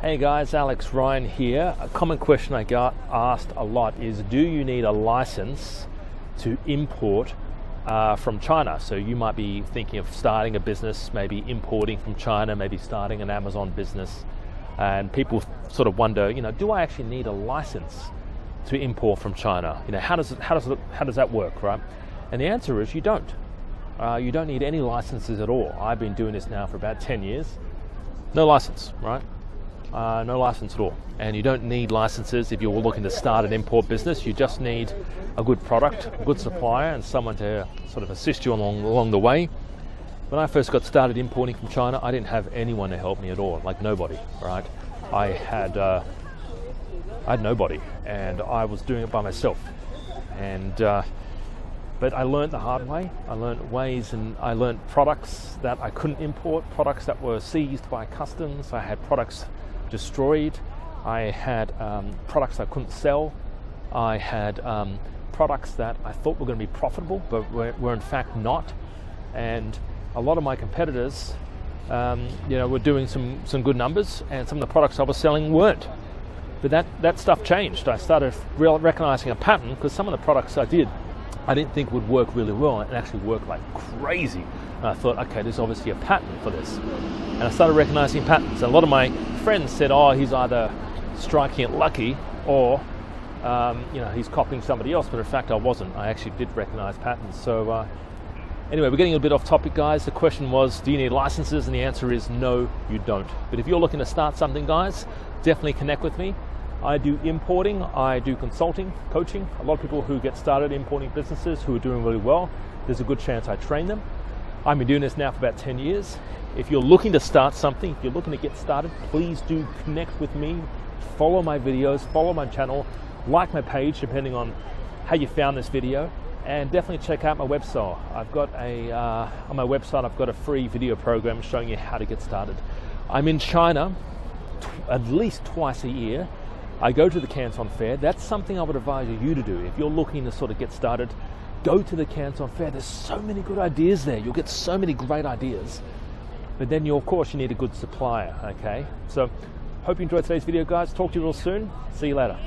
Hey guys, Alex Ryan here. A common question I got asked a lot is, do you need a license to import from China? So you might be thinking of starting a business, maybe importing from China, maybe starting an Amazon business. And people sort of wonder, do I actually need a license to import from China? How does that work, right? And the answer is you don't. You don't need any licenses at all. I've been doing this now for about 10 years. No license, right? No license at all. And you don't need licenses if you're looking to start an import business. You just need a good product, a good supplier, and someone to sort of assist you along the way. When I first got started importing from China, I didn't have anyone to help me at all, like nobody, right? I had nobody, and I was doing it by myself. But I learned the hard way. I learned ways, and I learned products that I couldn't import, products that were seized by customs. I had products destroyed. I had products I couldn't sell. I had products that I thought were going to be profitable, but were in fact not. And a lot of my competitors, were doing some good numbers, and some of the products I was selling weren't. But that stuff changed. I started recognizing a pattern, because some of the products I didn't think would work really well, and actually worked like crazy. And I thought, okay, there's obviously a pattern for this. And I started recognizing patterns. And a lot of my friends said, oh, he's either striking it lucky or he's copying somebody else. But in fact, I wasn't. I actually did recognize patterns. So anyway, we're getting a bit off topic, guys. The question was, do you need licenses? And the answer is no, you don't. But if you're looking to start something, guys, definitely connect with me. I do importing, I do consulting, coaching. A lot of people who get started importing businesses who are doing really well, there's a good chance I train them. I've been doing this now for about 10 years. If you're looking to start something, if you're looking to get started, please do connect with me, follow my videos, follow my channel, like my page depending on how you found this video, and definitely check out my website. On my website I've got a free video program showing you how to get started. I'm in China at least twice a year. I go to the Canton Fair. That's something I would advise you to do. If you're looking to sort of get started, go to the Canton Fair. There's so many good ideas there. You'll get so many great ideas. But then, of course, you need a good supplier, okay? So, hope you enjoyed today's video, guys. Talk to you real soon. See you later.